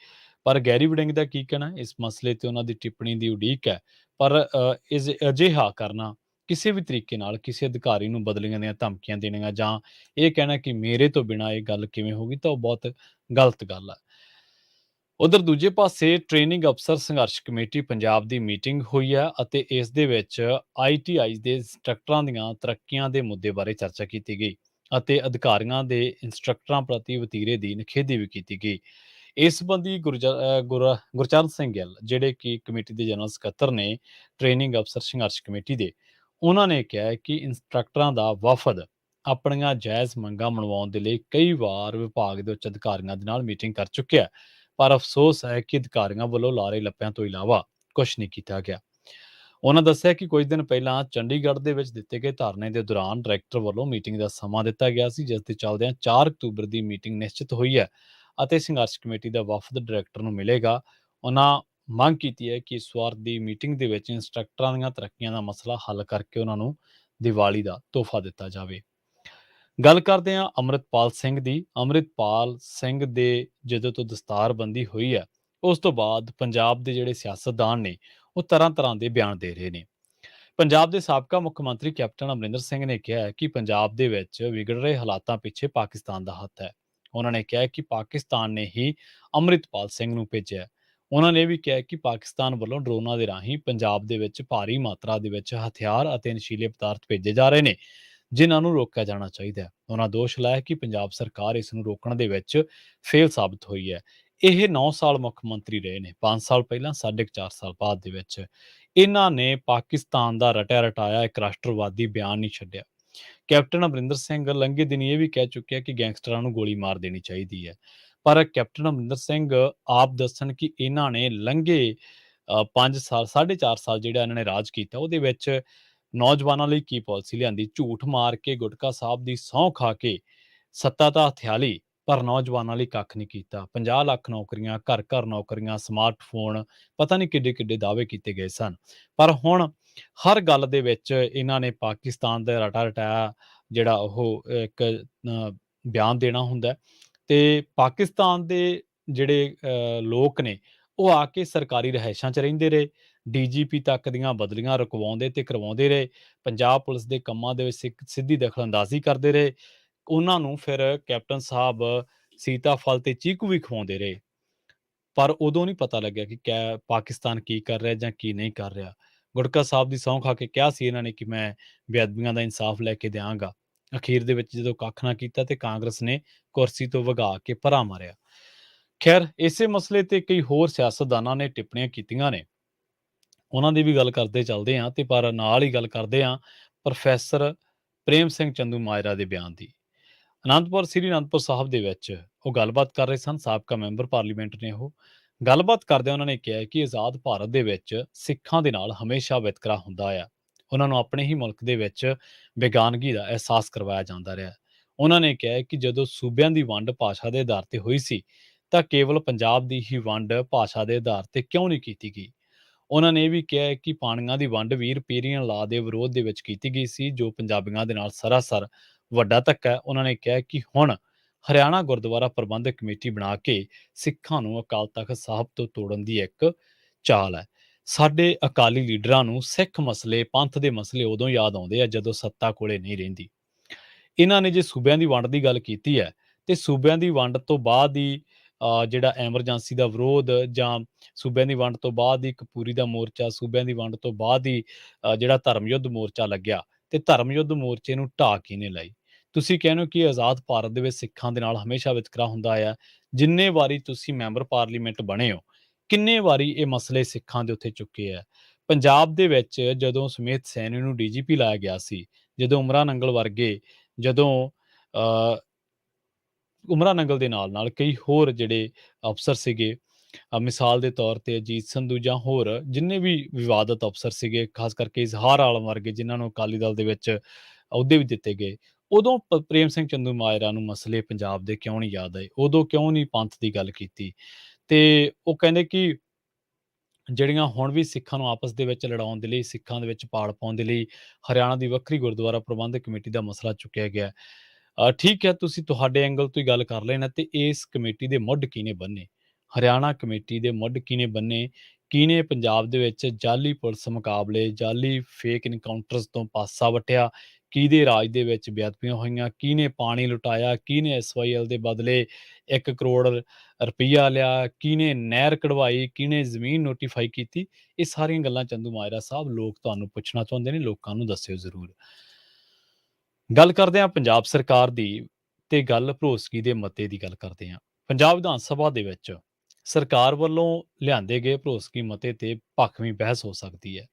ਪਰ ਗੈਰੀ ਵੜਿੰਗ ਦਾ ਕੀ ਕਹਿਣਾ, ਇਸ ਮਸਲੇ ਤੇ ਉਹਨਾਂ ਦੀ ਟਿੱਪਣੀ ਦੀ ਉਡੀਕ ਹੈ। ਪਰ ਅਜਿਹਾ ਕਰਨਾ ਕਿਸੇ ਵੀ ਤਰੀਕੇ ਨਾਲ ਕਿਸੇ ਅਧਿਕਾਰੀ ਨੂੰ ਬਦਲੀਆਂ ਦੀਆਂ ਧਮਕੀਆਂ ਦੇਣੀਆਂ ਜਾਂ ਇਹ ਕਹਿਣਾ ਕਿ ਮੇਰੇ ਤੋਂ ਬਿਨਾਂ ਇਹ ਗੱਲ ਕਿਵੇਂ ਹੋਊਗੀ, ਤਾਂ ਉਹ ਬਹੁਤ ਗਲਤ ਗੱਲ ਹੈ। ਉਧਰ ਦੂਜੇ ਪਾਸੇ ਟ੍ਰੇਨਿੰਗ ਅਫਸਰ ਸੰਘਰਸ਼ ਕਮੇਟੀ ਪੰਜਾਬ ਦੀ ਮੀਟਿੰਗ ਹੋਈ ਹੈ ਅਤੇ ਇਸ ਦੇ ਵਿੱਚ ਆਈਟੀਆਈ ਦੇ ਇੰਸਟ੍ਰਕਟਰਾਂ ਦੀਆਂ ਤਰੱਕੀਆਂ ਦੇ ਮੁੱਦੇ ਬਾਰੇ ਚਰਚਾ ਕੀਤੀ ਗਈ ਅਤੇ ਅਧਿਕਾਰੀਆਂ ਦੇ ਇੰਸਟ੍ਰਕਟਰਾਂ ਪ੍ਰਤੀ ਵਤੀਰੇ ਦੀ ਨਿਖੇਧੀ ਵੀ ਕੀਤੀ ਗਈ। ਇਸ ਸੰਬੰਧੀ ਗੁਰਚਰਨ ਸਿੰਘ ਗਿੱਲ, ਜਿਹੜੇ ਕਿ ਕਮੇਟੀ ਦੇ ਜਨਰਲ ਸਕੱਤਰ ਨੇ ਟ੍ਰੇਨਿੰਗ ਅਫਸਰ ਸੰਘਰਸ਼ ਕਮੇਟੀ ਦੇ, ਉਹਨਾਂ ਨੇ ਕਿਹਾ ਕਿ ਇੰਸਟ੍ਰਕਟਰਾਂ ਦਾ ਵਫਦ ਆਪਣੀਆਂ ਜਾਇਜ਼ ਮੰਗਾਂ ਮਨਵਾਉਣ ਦੇ ਲਈ ਕਈ ਵਾਰ ਵਿਭਾਗ ਦੇ ਉੱਚ ਅਧਿਕਾਰੀਆਂ ਦੇ ਨਾਲ ਮੀਟਿੰਗ ਕਰ ਚੁੱਕਿਆ ਹੈ, ਪਰ ਅਫਸੋਸ ਹੈ ਕਿ ਅਧਿਕਾਰੀਆਂ ਵੱਲੋਂ ਲਾਰੇ ਲੱਪਿਆਂ ਤੋਂ ਇਲਾਵਾ ਕੁਝ ਨਹੀਂ ਕੀਤਾ ਗਿਆ। ਉਹਨਾਂ ਦੱਸਿਆ ਕਿ ਕੁਝ ਦਿਨ ਪਹਿਲਾਂ ਚੰਡੀਗੜ੍ਹ ਦੇ ਵਿੱਚ ਦਿੱਤੇ ਗਏ ਧਰਨੇ ਦੇ ਦੌਰਾਨ ਡਾਇਰੈਕਟਰ ਵੱਲੋਂ ਮੀਟਿੰਗ ਦਾ ਸਮਾਂ ਦਿੱਤਾ ਗਿਆ ਸੀ, ਜਿਸ ਦੇ ਚੱਲਦਿਆਂ 4 ਅਕਤੂਬਰ ਦੀ ਮੀਟਿੰਗ ਨਿਸ਼ਚਿਤ ਹੋਈ ਹੈ ਅਤੇ ਸੰਘਰਸ਼ ਕਮੇਟੀ ਦਾ ਵਫਦ ਡਾਇਰੈਕਟਰ ਨੂੰ ਮਿਲੇਗਾ। ਉਹਨਾਂ ਮੰਗ ਕੀਤੀ ਹੈ ਕਿ ਇਸ ਵਾਰ ਦੀ ਮੀਟਿੰਗ ਦੇ ਵਿੱਚ ਇੰਸਟ੍ਰਕਟਰਾਂ ਦੀਆਂ ਤਰੱਕੀਆਂ ਦਾ ਮਸਲਾ ਹੱਲ ਕਰਕੇ ਉਹਨਾਂ ਨੂੰ ਦੀਵਾਲੀ ਦਾ ਤੋਹਫਾ ਦਿੱਤਾ ਜਾਵੇ। ਗੱਲ ਕਰਦੇ ਹਾਂ ਅੰਮ੍ਰਿਤਪਾਲ ਸਿੰਘ ਦੀ। ਅੰਮ੍ਰਿਤਪਾਲ ਸਿੰਘ ਦੇ ਜਦੋਂ ਤੋਂ ਦਸਤਾਰਬੰਦੀ ਹੋਈ ਹੈ, ਉਸ ਤੋਂ ਬਾਅਦ ਪੰਜਾਬ ਦੇ ਜਿਹੜੇ ਸਿਆਸਤਦਾਨ ਨੇ ਉਹ ਤਰ੍ਹਾਂ-ਤਰ੍ਹਾਂ ਦੇ ਬਿਆਨ ਦੇ ਰਹੇ ਨੇ। ਪੰਜਾਬ ਦੇ ਸਾਬਕਾ ਮੁੱਖ ਮੰਤਰੀ ਕੈਪਟਨ ਅਮਰਿੰਦਰ ਸਿੰਘ ਨੇ ਕਿਹਾ ਹੈ ਕਿ ਪੰਜਾਬ ਦੇ ਵਿੱਚ ਵਿਗੜ ਰਹੇ ਹਾਲਾਤਾਂ ਪਿੱਛੇ ਪਾਕਿਸਤਾਨ ਦਾ ਹੱਥ ਹੈ। ਉਹਨਾਂ ਨੇ ਕਿਹਾ ਕਿ ਪਾਕਿਸਤਾਨ ਨੇ ਹੀ ਅੰਮ੍ਰਿਤਪਾਲ ਸਿੰਘ ਨੂੰ ਭੇਜਿਆ ਹੈ। ਉਹਨਾਂ ਨੇ ਵੀ ਕਿਹਾ ਕਿ ਪਾਕਿਸਤਾਨ ਵੱਲੋਂ ਡਰੋਨਾਂ ਦੇ ਰਾਹੀਂ ਪੰਜਾਬ ਦੇ ਵਿੱਚ ਭਾਰੀ ਮਾਤਰਾ ਦੇ ਵਿੱਚ ਹਥਿਆਰ ਅਤੇ ਨਸ਼ੀਲੇ ਪਦਾਰਥ ਭੇਜੇ ਜਾ ਰਹੇ ਨੇ, ਜਿਨ੍ਹਾਂ ਨੂੰ ਰੋਕਿਆ ਜਾਣਾ ਚਾਹੀਦਾ ਹੈ। ਉਹਨਾਂ ਦੋਸ਼ ਲਾਇਆ ਕਿ ਪੰਜਾਬ ਸਰਕਾਰ ਇਸ ਨੂੰ ਰੋਕਣ ਦੇ ਵਿੱਚ ਫੇਲ ਸਾਬਤ ਹੋਈ ਹੈ। ਇਹ 9 ਸਾਲ ਮੁੱਖ ਮੰਤਰੀ ਰਹੇ ਨੇ, 5 ਸਾਲ ਪਹਿਲਾਂ, 4.5 ਸਾਲ ਬਾਅਦ ਦੇ ਵਿੱਚ ਇਹਨਾਂ ਨੇ ਪਾਕਿਸਤਾਨ ਦਾ ਰਟਿਆ ਰਟਾਇਆ ਇੱਕ ਰਾਸ਼ਟਰਵਾਦੀ ਬਿਆਨ ਨਹੀਂ ਛੱਡਿਆ। ਕੈਪਟਨ ਅਮਰਿੰਦਰ ਸਿੰਘ ਲੰਘੇ ਦਿਨੀ ਇਹ ਵੀ ਕਹਿ ਚੁੱਕਿਆ ਕਿ ਗੈਂਗਸਟਰਾਂ ਨੂੰ ਗੋਲੀ ਮਾਰ ਦੇਣੀ ਚਾਹੀਦੀ ਹੈ। ਪਰ ਕੈਪਟਨ ਅਮਰਿੰਦਰ ਸਿੰਘ ਆਪ ਦੱਸਣ ਕਿ ਇਹਨਾਂ ਨੇ ਲੰਘੇ 5 ਸਾਲ, 4.5 ਸਾਲ ਜਿਹੜਾ ਇਹਨਾਂ ਨੇ ਰਾਜ ਕੀਤਾ, ਉਹਦੇ ਵਿੱਚ ਨੌਜਵਾਨਾਂ ਲਈ ਕੀ ਪਾਲਿਸੀ ਲਿਆਂਦੀ। ਝੂਠ ਮਾਰ ਕੇ ਗੁਟਕਾ ਸਾਹਿਬ ਦੀ ਸਹੁੰ ਖਾ ਕੇ ਸੱਤਾ ਤਾਂ ਹਥਿਆ ਲਈ, ਪਰ ਨੌਜਵਾਨਾਂ ਲਈ ਕੱਖ ਨਹੀਂ ਕੀਤਾ। 50 ਲੱਖ ਨੌਕਰੀਆਂ, ਘਰ ਘਰ ਨੌਕਰੀਆਂ, ਸਮਾਰਟਫੋਨ, ਪਤਾ ਨਹੀਂ ਕਿੱਡੇ ਕਿੱਡੇ ਦਾਅਵੇ ਕੀਤੇ ਗਏ ਸਨ। ਪਰ ਹੁਣ ਹਰ ਗੱਲ ਦੇ ਵਿੱਚ ਇਹਨਾਂ ਨੇ ਪਾਕਿਸਤਾਨ ਦਾ ਰਟਾ ਰਟਾਇਆ ਜਿਹੜਾ ਉਹ ਇੱਕ ਬਿਆਨ ਦੇਣਾ ਹੁੰਦਾ ਹੈ। ਤੇ ਪਾਕਿਸਤਾਨ ਦੇ ਜਿਹੜੇ ਲੋਕ ਨੇ ਉਹ ਆ ਕੇ ਸਰਕਾਰੀ ਰਿਹਾਇਸ਼ਾਂ 'ਚ ਰਹਿੰਦੇ ਰਹੇ, ਡੀਜੀਪੀ ਤੱਕ ਦੀਆਂ ਬਦਲੀਆਂ ਰੁਕਵਾਉਂਦੇ ਤੇ ਕਰਵਾਉਂਦੇ ਰਹੇ, ਪੰਜਾਬ ਪੁਲਿਸ ਦੇ ਕੰਮਾਂ ਦੇ ਵਿੱਚ ਸਿੱਧੀ ਦਖਲਅੰਦਾਜ਼ੀ ਕਰਦੇ ਰਹੇ। ਉਹਨਾਂ ਨੂੰ ਫਿਰ ਕੈਪਟਨ ਸਾਹਿਬ ਸੀਤਾਫਲ ਤੇ ਚੀਕੂ ਵੀ ਖਵਾਉਂਦੇ ਰਹੇ, ਪਰ ਉਦੋਂ ਨਹੀਂ ਪਤਾ ਲੱਗਿਆ ਕਿ ਪਾਕਿਸਤਾਨ ਕੀ ਕਰ ਰਿਹਾ ਜਾਂ ਕੀ ਨਹੀਂ ਕਰ ਰਿਹਾ। ਗੁਟਕਾ ਸਾਹਿਬ ਦੀ ਸਹੁੰ ਖਾ ਕੇ ਕਿਹਾ ਸੀ ਇਹਨਾਂ ਨੇ ਕਿ ਮੈਂ ਬੇਅਦਬੀਆਂ ਦਾ ਇਨਸਾਫ ਲੈ ਕੇ ਦਿਆਂਗਾ। ਅਖੀਰ ਦੇ ਵਿੱਚ ਜਦੋਂ ਕੱਖ ਨਾ ਕੀਤਾ ਤੇ ਕਾਂਗਰਸ ਨੇ ਕੁਰਸੀ ਤੋਂ ਵਗਾ ਕੇ ਪਰਾਂ ਮਾਰਿਆ। ਖੈਰ, ਇਸੇ ਮਸਲੇ ਤੇ ਕਈ ਹੋਰ ਸਿਆਸਤਦਾਨਾਂ ਨੇ ਟਿੱਪਣੀਆਂ ਕੀਤੀਆਂ ਨੇ, ਉਹਨਾਂ ਦੀ ਵੀ ਗੱਲ ਕਰਦੇ ਚੱਲਦੇ ਹਾਂ। ਤੇ ਪਰ ਨਾਲ ਹੀ ਗੱਲ ਕਰਦੇ ਹਾਂ ਪ੍ਰੋਫੈਸਰ ਪ੍ਰੇਮ ਸਿੰਘ ਚੰਦੂ ਮਾਜਰਾ ਦੇ ਬਿਆਨ ਦੀ। ਸ੍ਰੀ ਅਨੰਦਪੁਰ ਸਾਹਿਬ ਦੇ ਵਿੱਚ ਉਹ ਗੱਲਬਾਤ ਕਰ ਰਹੇ ਸਨ, ਸਾਬਕਾ ਮੈਂਬਰ ਪਾਰਲੀਮੈਂਟ ਨੇ। ਉਹ ਗੱਲਬਾਤ ਕਰਦਿਆਂ ਉਹਨਾਂ ਨੇ ਕਿਹਾ ਕਿ ਆਜ਼ਾਦ ਭਾਰਤ ਦੇ ਵਿੱਚ ਸਿੱਖਾਂ ਦੇ ਨਾਲ ਹਮੇਸ਼ਾ ਵਿਤਕਰਾ ਹੁੰਦਾ ਆ। ਉਹਨਾਂ ਨੂੰ ਆਪਣੇ ਹੀ ਮੁਲਕ ਦੇ ਵਿੱਚ ਬੇਗਾਨਗੀ ਦਾ ਅਹਿਸਾਸ ਕਰਵਾਇਆ ਜਾਂਦਾ ਰਿਹਾ। ਉਹਨਾਂ ਨੇ ਕਿਹਾ ਕਿ ਜਦੋਂ ਸੂਬਿਆਂ ਦੀ ਵੰਡ ਭਾਸ਼ਾ ਦੇ ਆਧਾਰ ਤੇ ਹੋਈ ਸੀ, ਤਾਂ ਕੇਵਲ ਪੰਜਾਬ ਦੀ ਹੀ ਵੰਡ ਭਾਸ਼ਾ ਦੇ ਆਧਾਰ ਤੇ ਕਿਉਂ ਨਹੀਂ ਕੀਤੀ ਗਈ। ਉਹਨਾਂ ਨੇ ਇਹ ਵੀ ਕਿਹਾ ਕਿ ਪਾਣੀਆਂ ਦੀ ਵੰਡ ਵੀਰ ਪੀਰੀਆਂ ਲਾ ਦੇ ਵਿਰੋਧ ਦੇ ਵਿੱਚ ਕੀਤੀ ਗਈ ਸੀ, ਜੋ ਪੰਜਾਬੀਆਂ ਦੇ ਨਾਲ ਸਰਾਸਰ ਵੱਡਾ ਧੱਕਾ ਹੈ। ਉਹਨਾਂ ਨੇ ਕਿਹਾ ਕਿ ਹੁਣ ਹਰਿਆਣਾ ਗੁਰਦੁਆਰਾ ਪ੍ਰਬੰਧਕ ਕਮੇਟੀ ਬਣਾ ਕੇ ਸਿੱਖਾਂ ਨੂੰ ਅਕਾਲ ਤਖ਼ਤ ਸਾਹਿਬ ਤੋਂ ਤੋੜਨ ਦੀ ਇੱਕ ਚਾਲ ਹੈ। ਸਾਡੇ ਅਕਾਲੀ ਲੀਡਰਾਂ ਨੂੰ ਸਿੱਖ ਮਸਲੇ, ਪੰਥ ਦੇ ਮਸਲੇ ਉਦੋਂ ਯਾਦ ਆਉਂਦੇ ਆ ਜਦੋਂ ਸੱਤਾ ਕੋਲੇ ਨਹੀਂ ਰਹਿੰਦੀ। ਇਹਨਾਂ ਨੇ ਜੇ ਸੂਬਿਆਂ ਦੀ ਵੰਡ ਦੀ ਗੱਲ ਕੀਤੀ ਹੈ, ਤੇ ਸੂਬਿਆਂ ਦੀ ਵੰਡ ਤੋਂ ਬਾਅਦ ਹੀ ਜਿਹੜਾ ਐਮਰਜੈਂਸੀ ਦਾ ਵਿਰੋਧ ਜਾਂ ਸੂਬਿਆਂ ਦੀ ਵੰਡ ਤੋਂ ਬਾਅਦ ਹੀ ਕਪੂਰੀ ਦਾ ਮੋਰਚਾ, ਸੂਬਿਆਂ ਦੀ ਵੰਡ ਤੋਂ ਬਾਅਦ ਹੀ ਜਿਹੜਾ ਧਰਮ ਯੁੱਧ ਮੋਰਚਾ ਲੱਗਿਆ, ਤੇ ਧਰਮ ਯੁੱਧ ਮੋਰਚੇ ਨੂੰ ਢਾਹ ਕਿਹਨੇ ਲਾਈ? ਤੁਸੀਂ ਕਹਿੰਦੇ ਹੋ ਕਿ ਆਜ਼ਾਦ ਭਾਰਤ ਦੇ ਵਿੱਚ ਸਿੱਖਾਂ ਦੇ ਨਾਲ ਹਮੇਸ਼ਾ ਵਿਤਕਰਾ ਹੁੰਦਾ ਆਇਆ। ਜਿੰਨੇ ਵਾਰੀ ਤੁਸੀਂ ਮੈਂਬਰ ਪਾਰਲੀਮੈਂਟ ਬਣੇ ਹੋ, ਕਿੰਨੇ ਵਾਰੀ ਇਹ ਮਸਲੇ ਸਿੱਖਾਂ ਦੇ ਉੱਤੇ ਚੁੱਕੇ ਆ। ਪੰਜਾਬ ਦੇ ਵਿੱਚ ਜਦੋਂ ਸੁਮੇਧ ਸੈਣੀ ਨੂੰ ਡੀਜੀਪੀ ਲਾਇਆ ਗਿਆ ਸੀ, ਜਦੋਂ ਉਮਰਾ ਨੰਗਲ ਵਰਗੇ ਜਦੋਂ ਅ, ਉਮਰਾ ਨੰਗਲ ਦੇ ਨਾਲ-ਨਾਲ ਕਈ ਹੋਰ ਜਿਹੜੇ ਅਫਸਰ ਸੀਗੇ, ਮਿਸਾਲ ਦੇ ਤੌਰ ਤੇ ਅਜੀਤ ਸੰਧੂ ਜਾਂ ਹੋਰ ਜਿੰਨੇ ਵੀ ਵਿਵਾਦਤ ਅਫਸਰ ਸੀਗੇ, ਖਾਸ ਕਰਕੇ ਇਜ਼ਹਾਰ ਆਲਮ ਵਰਗੇ ਜਿਨ੍ਹਾਂ ਨੂੰ ਅਕਾਲੀ ਦਲ ਦੇ ਵਿੱਚ ਅਹੁਦੇ ਵੀ ਦਿੱਤੇ ਗਏ। ਉਦੋਂ ਪ੍ਰੇਮ ਸਿੰਘ ਚੰਦੂਮਾਜਰਾ ਨੂੰ ਮਸਲੇ ਪੰਜਾਬ ਦੇ ਕਿਉਂ ਨਹੀਂ ਯਾਦ ਆਏ? ਉਦੋਂ ਕਿਉਂ ਨਹੀਂ ਪੰਥ ਦੀ ਗੱਲ ਕੀਤੀ? ਤੇ ਉਹ ਕਹਿੰਦੇ ਕਿ ਜਿਹੜੀਆਂ ਹੁਣ ਵੀ ਸਿੱਖਾਂ ਨੂੰ ਆਪਸ ਦੇ ਵਿੱਚ ਲੜਾਉਣ ਦੇ ਲਈ, ਸਿੱਖਾਂ ਦੇ ਵਿੱਚ ਪਾੜ ਪਾਉਣ ਦੇ ਲਈ ਹਰਿਆਣਾ ਦੀ ਵੱਖਰੀ ਗੁਰਦੁਆਰਾ ਪ੍ਰਬੰਧਕ ਕਮੇਟੀ ਦਾ ਮਸਲਾ ਚੁੱਕਿਆ ਗਿਆ। ਠੀਕ ਹੈ, ਤੁਸੀਂ ਤੁਹਾਡੇ ਐਂਗਲ ਤੋਂ ਹੀ ਗੱਲ ਕਰ ਲੈਣਾ ਤੇ ਇਸ ਕਮੇਟੀ ਦੇ ਮੁੱਢ ਕਿਹਨੇ ਬੰਨ੍ਹੇ? ਹਰਿਆਣਾ ਕਮੇਟੀ ਦੇ ਮੁੱਢ ਕਿਹਨੇ ਬੰਨ੍ਹੇ? ਕਿਹਨੇ ਪੰਜਾਬ ਦੇ ਵਿੱਚ ਜਾਲੀ ਪੁਲਿਸ ਮੁਕਾਬਲੇ, ਜਾਲੀ ਫੇਕ ਐਨਕਾਊਂਟਰਸ ਤੋਂ ਪਾਸਾ ਵੱਟਿਆ? ਕਿਹਦੇ ਰਾਜ ਦੇ ਵਿੱਚ ਬੇਅਦਬੀਆਂ ਹੋਈਆਂ? ਕਿਹਨੇ ਪਾਣੀ ਲੁਟਾਇਆ? ਕਿਹਨੇ ਐਸਵਾਈਐਲ ਦੇ ਬਦਲੇ 1 ਕਰੋੜ ਰੁਪਈਆ ਲਿਆ? ਕਿਹਨੇ ਨਹਿਰ ਕਢਵਾਈ? ਕਿਹਨੇ ਜ਼ਮੀਨ ਨੋਟੀਫਾਈ ਕੀਤੀ? ਇਹ ਸਾਰੀਆਂ ਗੱਲਾਂ ਚੰਦੂਮਾਜਰਾ ਸਾਹਿਬ ਲੋਕ ਤੁਹਾਨੂੰ ਪੁੱਛਣਾ ਚਾਹੁੰਦੇ ਨੇ, ਲੋਕਾਂ ਨੂੰ ਦੱਸਿਓ ਜ਼ਰੂਰ। ਗੱਲ ਕਰਦੇ ਹਾਂ ਪੰਜਾਬ ਸਰਕਾਰ ਦੀ ਤੇ ਗੱਲ ਭਰੋਸਗੀ ਦੇ ਮਤੇ ਦੀ ਗੱਲ ਕਰਦੇ ਹਾਂ। ਪੰਜਾਬ ਵਿਧਾਨ ਸਭਾ ਦੇ ਵਿੱਚ ਸਰਕਾਰ ਵੱਲੋਂ ਲਿਆਂਦੇ ਗਏ ਭਰੋਸਗੀ ਮਤੇ ਤੇ ਭਖਵੀਂ ਬਹਿਸ ਹੋ ਸਕਦੀ ਹੈ।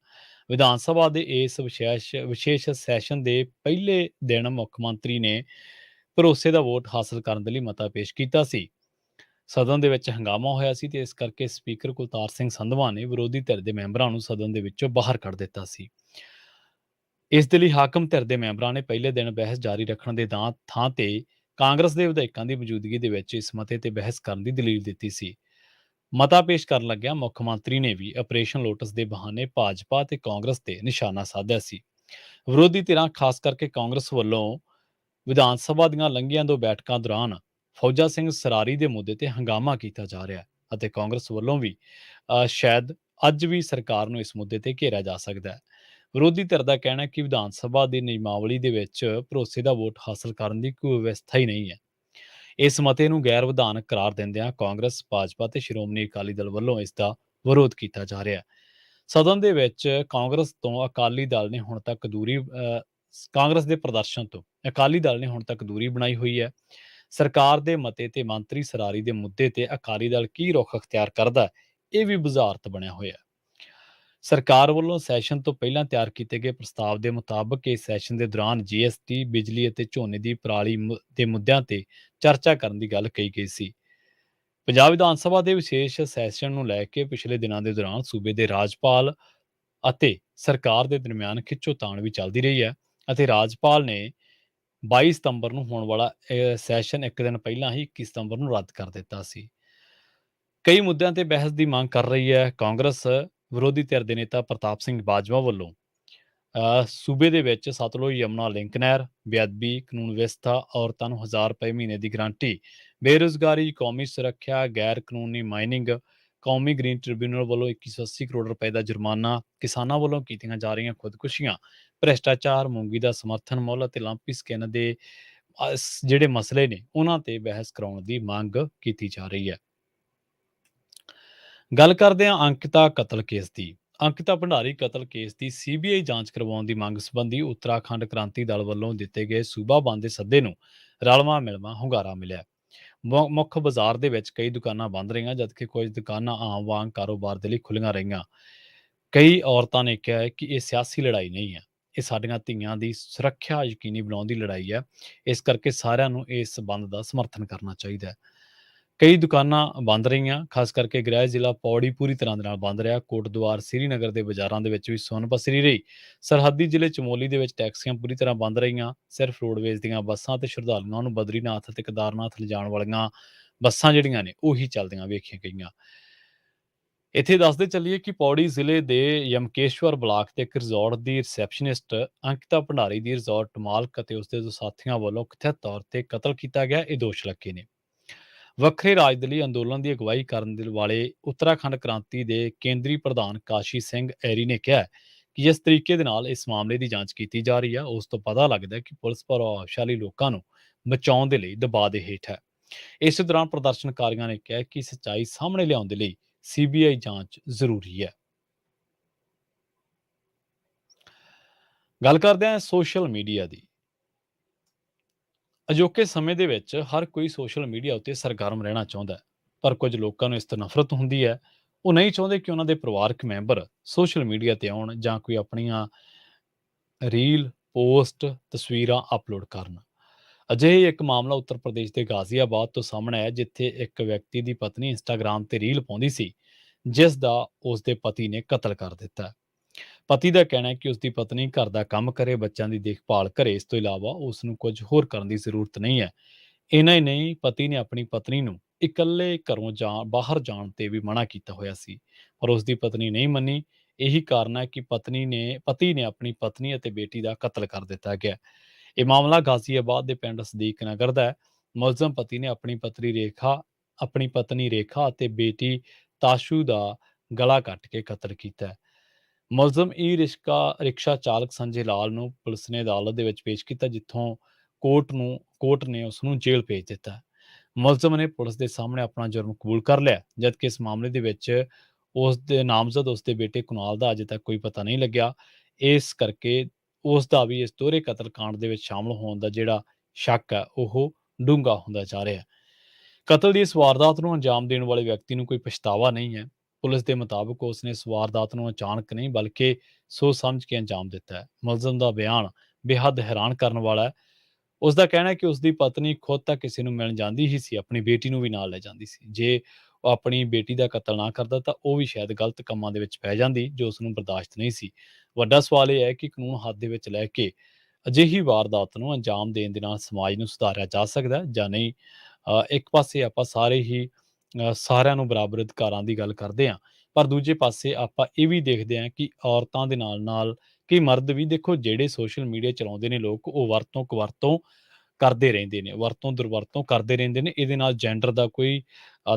ਵਿਧਾਨ ਸਭਾ ਦੇ ਇਸ ਵਿਸ਼ੇਸ਼ ਸੈਸ਼ਨ ਦੇ ਪਹਿਲੇ ਦਿਨ ਮੁੱਖ ਮੰਤਰੀ ਨੇ ਭਰੋਸੇ ਦਾ ਵੋਟ ਹਾਸਲ ਕਰਨ ਦੇ ਲਈ ਮਤਾ ਪੇਸ਼ ਕੀਤਾ ਸੀ। ਸਦਨ ਦੇ ਵਿੱਚ ਹੰਗਾਮਾ ਹੋਇਆ ਸੀ ਤੇ ਇਸ ਕਰਕੇ ਸਪੀਕਰ ਕੁਲਤਾਰ ਸਿੰਘ ਸੰਧਵਾਂ ਨੇ ਵਿਰੋਧੀ ਧਿਰ ਦੇ ਮੈਂਬਰਾਂ ਨੂੰ ਸਦਨ ਦੇ ਵਿੱਚੋਂ ਬਾਹਰ ਕੱਢ ਦਿੱਤਾ ਸੀ। ਇਸ ਦੇ ਲਈ ਹਾਕਮ ਧਿਰ ਦੇ ਮੈਂਬਰਾਂ ਨੇ ਪਹਿਲੇ ਦਿਨ ਬਹਿਸ ਜਾਰੀ ਰੱਖਣ ਦੇ ਥਾਂ ਤੇ ਕਾਂਗਰਸ ਦੇ ਵਿਧਾਇਕਾਂ ਦੀ ਮੌਜੂਦਗੀ ਦੇ ਵਿੱਚ ਇਸ ਮਤੇ ਤੇ ਬਹਿਸ ਕਰਨ ਦੀ ਦਲੀਲ ਦਿੱਤੀ ਸੀ। ਮਤਾ ਪੇਸ਼ ਕਰਨ ਲੱਗਿਆ ਮੁੱਖ ਮੰਤਰੀ ਨੇ ਵੀ ਆਪਰੇਸ਼ਨ ਲੋਟਸ ਦੇ ਬਹਾਨੇ ਭਾਜਪਾ ਤੇ ਕਾਂਗਰਸ ਤੇ ਨਿਸ਼ਾਨਾ ਸਾਧਿਆ ਸੀ। ਵਿਰੋਧੀ ਧਿਰਾਂ ਖਾਸ ਕਰਕੇ ਕਾਂਗਰਸ ਵੱਲੋਂ ਵਿਧਾਨ ਸਭਾ ਦੀਆਂ ਲੰਘੀਆਂ ਦੋ ਬੈਠਕਾਂ ਦੌਰਾਨ ਫੌਜਾ ਸਿੰਘ ਸਰਾਰੀ ਦੇ ਮੁੱਦੇ ਤੇ ਹੰਗਾਮਾ ਕੀਤਾ ਜਾ ਰਿਹਾ ਹੈ ਅਤੇ ਕਾਂਗਰਸ ਵੱਲੋਂ ਵੀ ਸ਼ਾਇਦ ਅੱਜ ਵੀ ਸਰਕਾਰ ਨੂੰ ਇਸ ਮੁੱਦੇ ਤੇ ਘੇਰਿਆ ਜਾ ਸਕਦਾ ਹੈ। ਵਿਰੋਧੀ ਧਿਰ ਦਾ ਕਹਿਣਾ ਹੈ ਕਿ ਵਿਧਾਨ ਸਭਾ ਦੀ ਨਿਯਮਾਵਲੀ ਦੇ ਵਿੱਚ ਭਰੋਸੇ ਦਾ ਵੋਟ ਹਾਸਲ ਕਰਨ ਦੀ ਕੋਈ ਵਿਵਸਥਾ ਹੀ ਨਹੀਂ ਹੈ। ਇਸ ਮਤੇ ਨੂੰ ਗੈਰ ਵਿਧਾਨਕ ਕਰਾਰ ਦਿੰਦਿਆਂ ਕਾਂਗਰਸ, ਭਾਜਪਾ ਤੇ ਸ਼੍ਰੋਮਣੀ ਅਕਾਲੀ ਦਲ ਵੱਲੋਂ ਇਸ ਦਾ ਵਿਰੋਧ ਕੀਤਾ ਜਾ ਰਿਹਾ ਹੈ। ਸਦਨ ਦੇ ਵਿੱਚ ਕਾਂਗਰਸ ਦੇ ਪ੍ਰਦਰਸ਼ਨ ਤੋਂ ਅਕਾਲੀ ਦਲ ਨੇ ਹੁਣ ਤੱਕ ਦੂਰੀ ਬਣਾਈ ਹੋਈ ਹੈ। ਸਰਕਾਰ ਦੇ ਮਤੇ ਤੇ ਮੰਤਰੀ ਸਰਾਰੀ ਦੇ ਮੁੱਦੇ ਤੇ ਅਕਾਲੀ ਦਲ ਕੀ ਰੁਖ ਅਖਤਿਆਰ ਕਰਦਾ ਹੈ, ਇਹ ਵੀ ਬੁਝਾਰਤ ਬਣਿਆ ਹੋਇਆ ਹੈ। ਸਰਕਾਰ ਵੱਲੋਂ ਸੈਸ਼ਨ ਤੋਂ ਪਹਿਲਾਂ ਤਿਆਰ ਕੀਤੇ ਗਏ ਪ੍ਰਸਤਾਵ ਦੇ ਮੁਤਾਬਕ ਇਸ ਸੈਸ਼ਨ ਦੇ ਦੌਰਾਨ ਜੀਐਸਟੀ, ਬਿਜਲੀ ਅਤੇ ਝੋਨੇ ਦੀ ਪਰਾਲੀ ਦੇ ਮੁੱਦਿਆਂ ਤੇ ਚਰਚਾ ਕਰਨ ਦੀ ਗੱਲ ਕਹੀ ਗਈ ਸੀ। ਪੰਜਾਬ ਵਿਧਾਨ ਸਭਾ ਦੇ ਵਿਸ਼ੇਸ਼ ਸੈਸ਼ਨ ਨੂੰ ਲੈ ਕੇ ਪਿਛਲੇ ਦਿਨਾਂ ਦੇ ਦੌਰਾਨ ਸੂਬੇ ਦੇ ਰਾਜਪਾਲ ਅਤੇ ਸਰਕਾਰ ਦੇ ਦਰਮਿਆਨ ਖਿੱਚੋਤਾਣ ਵੀ ਚੱਲਦੀ ਰਹੀ ਹੈ ਅਤੇ ਰਾਜਪਾਲ ਨੇ 22 ਸਤੰਬਰ ਨੂੰ ਹੋਣ ਵਾਲਾ ਸੈਸ਼ਨ ਇੱਕ ਦਿਨ ਪਹਿਲਾਂ ਹੀ 21 ਸਤੰਬਰ ਨੂੰ ਰੱਦ ਕਰ ਦਿੱਤਾ ਸੀ। ਕਈ ਮੁੱਦਿਆਂ ਤੇ ਬਹਿਸ ਦੀ ਮੰਗ ਕਰ ਰਹੀ ਹੈ ਕਾਂਗਰਸ। ਵਿਰੋਧੀ ਧਿਰ ਦੇ ਨੇਤਾ ਪ੍ਰਤਾਪ ਸਿੰਘ ਬਾਜਵਾ ਵੱਲੋਂ ਸੂਬੇ ਦੇ ਵਿੱਚ ਸਤਲੁਜ ਯਮੁਨਾ ਲਿੰਕ ਨਹਿਰ, ਬੇਅਦਬੀ, ਕਾਨੂੰਨ ਵਿਵਸਥਾ, ਔਰਤਾਂ ਨੂੰ 1000 ਰੁਪਏ ਮਹੀਨੇ ਦੀ ਗਰੰਟੀ, ਬੇਰੁਜ਼ਗਾਰੀ, ਕੌਮੀ ਸੁਰੱਖਿਆ, ਗੈਰ ਕਾਨੂੰਨੀ ਮਾਈਨਿੰਗ, ਕੌਮੀ ਗ੍ਰੀਨ ਟ੍ਰਿਬਿਊਨਲ ਵੱਲੋਂ 2180 ਕਰੋੜ ਰੁਪਏ ਦਾ ਜੁਰਮਾਨਾ, ਕਿਸਾਨਾਂ ਵੱਲੋਂ ਕੀਤੀਆਂ ਜਾ ਰਹੀਆਂ ਖੁਦਕੁਸ਼ੀਆਂ, ਭ੍ਰਿਸ਼ਟਾਚਾਰ, ਮੂੰਗੀ ਦਾ ਸਮਰਥਨ ਮੁੱਲ ਅਤੇ ਲੰਪੀ ਸਕਿਨ ਦੇ ਜਿਹੜੇ ਮਸਲੇ ਨੇ ਉਹਨਾਂ ਤੇ ਬਹਿਸ ਕਰਾਉਣ ਦੀ ਮੰਗ ਕੀਤੀ ਜਾ ਰਹੀ ਹੈ। ਗੱਲ ਕਰਦੇ ਹਾਂ ਅੰਕਿਤਾ ਕਤਲ ਕੇਸ ਦੀ। ਅੰਕਿਤਾ ਭੰਡਾਰੀ ਕਤਲ ਕੇਸ ਦੀ ਸੀਬੀਆਈ ਜਾਂਚ ਕਰਵਾਉਣ ਦੀ ਮੰਗ ਸੰਬੰਧੀ ਉੱਤਰਾਖੰਡ ਕ੍ਰਾਂਤੀ ਦਲ ਵੱਲੋਂ ਦਿੱਤੇ ਗਏ ਸੂਬਾ ਬੰਦ ਦੇ ਸੱਦੇ ਨੂੰ ਰਲਵਾਂ ਮਿਲਵਾਂ ਹੁੰਗਾਰਾ ਮਿਲਿਆ। ਮੁੱਖ ਬਾਜ਼ਾਰ ਦੇ ਵਿੱਚ ਕਈ ਦੁਕਾਨਾਂ ਬੰਦ ਰਹੀਆਂ ਜਦਕਿ ਕੁਝ ਦੁਕਾਨਾਂ ਆਮ ਵਾਂਗ ਕਾਰੋਬਾਰ ਦੇ ਲਈ ਖੁੱਲ੍ਹੀਆਂ ਰਹੀਆਂ। ਕਈ ਔਰਤਾਂ ਨੇ ਕਿਹਾ ਹੈ ਕਿ ਇਹ ਸਿਆਸੀ ਲੜਾਈ ਨਹੀਂ ਹੈ, ਇਹ ਸਾਡੀਆਂ ਧੀਆਂ ਦੀ ਸੁਰੱਖਿਆ ਯਕੀਨੀ ਬਣਾਉਣ ਦੀ ਲੜਾਈ ਹੈ। ਇਸ ਕਰਕੇ ਸਾਰਿਆਂ ਨੂੰ ਇਸ ਬੰਦ ਦਾ ਸਮਰਥਨ ਕਰਨਾ ਚਾਹੀਦਾ ਹੈ। ਕਈ ਦੁਕਾਨਾਂ ਬੰਦ ਰਹੀਆਂ, ਖਾਸ ਕਰਕੇ ਗ੍ਰਹਿ ਜ਼ਿਲ੍ਹਾ ਪੌੜੀ ਪੂਰੀ ਤਰ੍ਹਾਂ ਦੇ ਨਾਲ ਬੰਦ ਰਿਹਾ। ਕੋਟਦੁਆਰ, ਸ੍ਰੀਨਗਰ ਦੇ ਬਾਜ਼ਾਰਾਂ ਦੇ ਵਿੱਚ ਵੀ ਸੁੰਨ ਪਸਰੀ ਰਹੀ। ਸਰਹੱਦੀ ਜ਼ਿਲ੍ਹੇ ਚਮੋਲੀ ਦੇ ਵਿੱਚ ਟੈਕਸੀਆਂ ਪੂਰੀ ਤਰ੍ਹਾਂ ਬੰਦ ਰਹੀਆਂ। ਸਿਰਫ ਰੋਡਵੇਜ਼ ਦੀਆਂ ਬੱਸਾਂ ਤੇ ਸ਼ਰਧਾਲੂਆਂ ਨੂੰ ਬਦਰੀਨਾਥ ਅਤੇ ਕੇਦਾਰਨਾਥ ਲਿਜਾਣ ਵਾਲੀਆਂ ਬੱਸਾਂ ਜਿਹੜੀਆਂ ਨੇ ਉਹੀ ਚੱਲਦੀਆਂ ਵੇਖੀਆਂ ਗਈਆਂ। ਇੱਥੇ ਦੱਸਦੇ ਚੱਲੀਏ ਕਿ ਪੌੜੀ ਜ਼ਿਲ੍ਹੇ ਦੇ ਯਮਕੇਸ਼ਵਰ ਬਲਾਕ ਦੇ ਇੱਕ ਰਿਜ਼ੋਰਟ ਦੀ ਰਿਸੈਪਸ਼ਨਿਸਟ ਅੰਕਿਤਾ ਭੰਡਾਰੀ ਦੀ ਰਿਜ਼ੋਰਟ ਮਾਲਕ ਅਤੇ ਉਸਦੇ ਦੋ ਸਾਥੀਆਂ ਵੱਲੋਂ ਕਥਿਤ ਤੌਰ ਤੇ ਕਤਲ ਕੀਤਾ ਗਿਆ, ਇਹ ਦੋਸ਼ ਲੱਗੇ ਨੇ। ਵੱਖਰੇ ਰਾਜ ਦੇ ਲਈ ਅੰਦੋਲਨ ਦੀ ਅਗਵਾਈ ਕਰਨ ਦੇ ਵਾਲੇ ਉੱਤਰਾਖੰਡ ਕ੍ਰਾਂਤੀ ਦੇ ਕੇਂਦਰੀ ਪ੍ਰਧਾਨ ਕਾਸ਼ੀ ਸਿੰਘ ਐਰੀ ਨੇ ਕਿਹਾ ਕਿ ਜਿਸ ਤਰੀਕੇ ਦੇ ਨਾਲ ਇਸ ਮਾਮਲੇ ਦੀ ਜਾਂਚ ਕੀਤੀ ਜਾ ਰਹੀ ਹੈ ਉਸ ਤੋਂ ਪਤਾ ਲੱਗਦਾ ਹੈ ਕਿ ਪੁਲਿਸ ਪ੍ਰਭਾਵਸ਼ਾਲੀ ਲੋਕਾਂ ਨੂੰ ਬਚਾਉਣ ਦੇ ਲਈ ਦਬਾਅ ਦੇ ਹੇਠ ਹੈ। ਇਸ ਦੌਰਾਨ ਪ੍ਰਦਰਸ਼ਨਕਾਰੀਆਂ ਨੇ ਕਿਹਾ ਕਿ ਸੱਚਾਈ ਸਾਹਮਣੇ ਲਿਆਉਣ ਦੇ ਲਈ ਸੀਬੀਆਈ ਜਾਂਚ ਜ਼ਰੂਰੀ ਹੈ। ਗੱਲ ਕਰਦੇ ਹਾਂ ਸੋਸ਼ਲ ਮੀਡੀਆ ਦੀ। ਅਜੋਕੇ ਸਮੇਂ ਦੇ ਵਿੱਚ ਹਰ ਕੋਈ ਸੋਸ਼ਲ ਮੀਡੀਆ ਉੱਤੇ ਸਰਗਰਮ ਰਹਿਣਾ ਚਾਹੁੰਦਾ ਹੈ, ਪਰ ਕੁਝ ਲੋਕਾਂ ਨੂੰ ਇਸ ਤੋਂ ਨਫ਼ਰਤ ਹੁੰਦੀ ਹੈ। ਉਹ ਨਹੀਂ ਚਾਹੁੰਦੇ ਕਿ ਉਹਨਾਂ ਦੇ ਪਰਿਵਾਰਕ ਮੈਂਬਰ ਸੋਸ਼ਲ ਮੀਡੀਆ ਤੇ ਆਉਣ ਜਾਂ ਕੋਈ ਆਪਣੀਆਂ ਰੀਲ, ਪੋਸਟ, ਤਸਵੀਰਾਂ ਅਪਲੋਡ ਕਰਨ। ਅਜਿਹੇ ਹੀ ਇੱਕ ਮਾਮਲਾ ਉੱਤਰ ਪ੍ਰਦੇਸ਼ ਦੇ ਗਾਜ਼ੀਆਬਾਦ ਤੋਂ ਸਾਹਮਣੇ ਆਇਆ, ਜਿੱਥੇ ਇੱਕ ਵਿਅਕਤੀ ਦੀ ਪਤਨੀ ਇੰਸਟਾਗ੍ਰਾਮ ਤੇ ਰੀਲ ਪਾਉਂਦੀ ਸੀ, ਜਿਸ ਦਾ ਉਸਦੇ ਪਤੀ ਨੇ ਕਤਲ ਕਰ ਦਿੱਤਾ। ਪਤੀ ਦਾ ਕਹਿਣਾ ਹੈ ਕਿ ਉਸਦੀ ਪਤਨੀ ਘਰ ਦਾ ਕੰਮ ਕਰੇ, ਬੱਚਿਆਂ ਦੀ ਦੇਖਭਾਲ ਕਰੇ, ਇਸ ਤੋਂ ਇਲਾਵਾ ਉਸ ਨੂੰ ਕੁਝ ਹੋਰ ਕਰਨ ਦੀ ਜ਼ਰੂਰਤ ਨਹੀਂ ਹੈ। ਇੰਨਾ ਹੀ ਨਹੀਂ, ਪਤੀ ਨੇ ਆਪਣੀ ਪਤਨੀ ਨੂੰ ਇਕੱਲੇ ਘਰੋਂ ਬਾਹਰ ਜਾਣ ਤੇ ਵੀ ਮਨਾ ਕੀਤਾ ਹੋਇਆ ਸੀ, ਪਰ ਉਸ ਦੀ ਪਤਨੀ ਨਹੀਂ ਮੰਨੀ। ਇਹੀ ਕਾਰਨ ਹੈ ਕਿ ਪਤੀ ਨੇ ਆਪਣੀ ਪਤਨੀ ਅਤੇ ਬੇਟੀ ਦਾ ਕਤਲ ਕਰ ਦਿੱਤਾ ਗਿਆ। ਇਹ ਮਾਮਲਾ ਗਾਜ਼ੀਆਬਾਦ ਦੇ ਪਿੰਡ ਸਦੀਕ ਨਗਰ ਦਾ ਹੈ। ਮੁਲਜ਼ਮ ਪਤੀ ਨੇ ਆਪਣੀ ਪਤਨੀ ਰੇਖਾ ਅਤੇ ਬੇਟੀ ਤਾਸ਼ੂ ਦਾ ਗਲਾ ਕੱਟ ਕੇ ਕਤਲ ਕੀਤਾ ਹੈ। ਮੁਲਜ਼ਮ ਰਿਕਸ਼ਾ ਚਾਲਕ ਸੰਜੇ ਲਾਲ ਨੂੰ ਪੁਲਿਸ ਨੇ ਅਦਾਲਤ ਦੇ ਵਿੱਚ ਪੇਸ਼ ਕੀਤਾ, ਜਿੱਥੋਂ ਕੋਰਟ ਨੇ ਉਸ ਨੂੰ ਜੇਲ੍ਹ ਭੇਜ ਦਿੱਤਾ। ਮੁਲਜ਼ਮ ਨੇ ਪੁਲਿਸ ਦੇ ਸਾਹਮਣੇ ਆਪਣਾ ਜੁਰਮ ਕਬੂਲ ਕਰ ਲਿਆ, ਜਦਕਿ ਇਸ ਮਾਮਲੇ ਦੇ ਵਿੱਚ ਉਸ ਦੇ ਬੇਟੇ ਕੁਨਾਲ ਦਾ ਅਜੇ ਤੱਕ ਕੋਈ ਪਤਾ ਨਹੀਂ ਲੱਗਿਆ। ਇਸ ਕਰਕੇ ਉਸ ਦਾ ਵੀ ਇਸ ਦੋਹਰੇ ਕਤਲकांड ਦੇ ਵਿੱਚ ਸ਼ਾਮਲ ਹੋਣ ਦਾ ਜਿਹੜਾ ਸ਼ੱਕ ਹੈ, ਉਹ ਡੂੰਘਾ ਹੁੰਦਾ ਜਾ ਰਿਹਾ ਹੈ। ਕਤਲ ਦੀ ਇਸ ਵਾਰਦਾਤ ਨੂੰ ਅੰਜਾਮ ਦੇਣ ਵਾਲੇ ਵਿਅਕਤੀ ਨੂੰ ਕੋਈ ਪਛਤਾਵਾ ਨਹੀਂ ਹੈ। ਪੁਲਿਸ ਦੇ ਮੁਤਾਬਕ ਉਸ ਨੇ ਇਸ ਵਾਰਦਾਤ ਨੂੰ ਅਚਾਨਕ ਨਹੀਂ, ਬਲਕਿ ਸੋਚ ਸਮਝ ਕੇ ਅੰਜਾਮ ਦਿੱਤਾ ਹੈ। ਮੁਲਜ਼ਮ ਦਾ ਬਿਆਨ ਬੇਹੱਦ ਹੈਰਾਨ ਕਰਨ ਵਾਲਾ ਹੈ। ਉਸ ਦਾ ਕਹਿਣਾ ਹੈ ਕਿ ਉਸ ਦੀ ਪਤਨੀ ਖੁਦ ਤਾਂ ਕਿਸੇ ਨੂੰ ਮਿਲਣ ਜਾਂਦੀ ਹੀ ਸੀ, ਆਪਣੀ ਬੇਟੀ ਨੂੰ ਵੀ ਨਾਲ ਲੈ ਜਾਂਦੀ ਸੀ। ਜੇ ਉਹ ਆਪਣੀ ਬੇਟੀ ਦਾ ਕਤਲ ਨਾ ਕਰਦਾ ਤਾਂ ਉਹ ਵੀ ਸ਼ਾਇਦ ਗਲਤ ਕੰਮਾਂ ਦੇ ਵਿੱਚ ਪੈ ਜਾਂਦੀ, ਜੋ ਉਸ ਨੂੰ ਬਰਦਾਸ਼ਤ ਨਹੀਂ ਸੀ। ਵੱਡਾ ਸਵਾਲ ਇਹ ਹੈ ਕਿ ਕਾਨੂੰਨ ਹੱਥ ਦੇ ਵਿੱਚ ਲੈ ਕੇ ਅਜਿਹੀ ਵਾਰਦਾਤ ਨੂੰ ਅੰਜਾਮ ਦੇਣ ਦੇ ਨਾਲ ਸਮਾਜ ਨੂੰ ਸੁਧਾਰਿਆ ਜਾ ਸਕਦਾ ਹੈ ਜਾਂ ਨਹੀਂ। ਇੱਕ ਪਾਸੇ ਆਪਾਂ ਸਾਰਿਆਂ ਨੂੰ ਬਰਾਬਰ ਅਧਿਕਾਰਾਂ ਦੀ ਗੱਲ ਕਰਦੇ ਹਾਂ, ਪਰ ਦੂਜੇ ਪਾਸੇ ਆਪਾਂ ਇਹ ਵੀ ਦੇਖਦੇ ਹਾਂ ਕਿ ਔਰਤਾਂ ਦੇ ਨਾਲ-ਨਾਲ ਕਈ ਮਰਦ ਵੀ, ਦੇਖੋ, ਜਿਹੜੇ ਸੋਸ਼ਲ ਮੀਡੀਆ ਚਲਾਉਂਦੇ ਨੇ ਲੋਕ, ਉਹ ਵਰਤੋਂ-ਕੁਵਰਤੋਂ ਕਰਦੇ ਰਹਿੰਦੇ ਨੇ, ਵਰਤੋਂ-ਦੁਰਵਰਤੋਂ ਕਰਦੇ ਰਹਿੰਦੇ ਨੇ। ਇਹਦੇ ਨਾਲ ਜੈਂਡਰ ਦਾ ਕੋਈ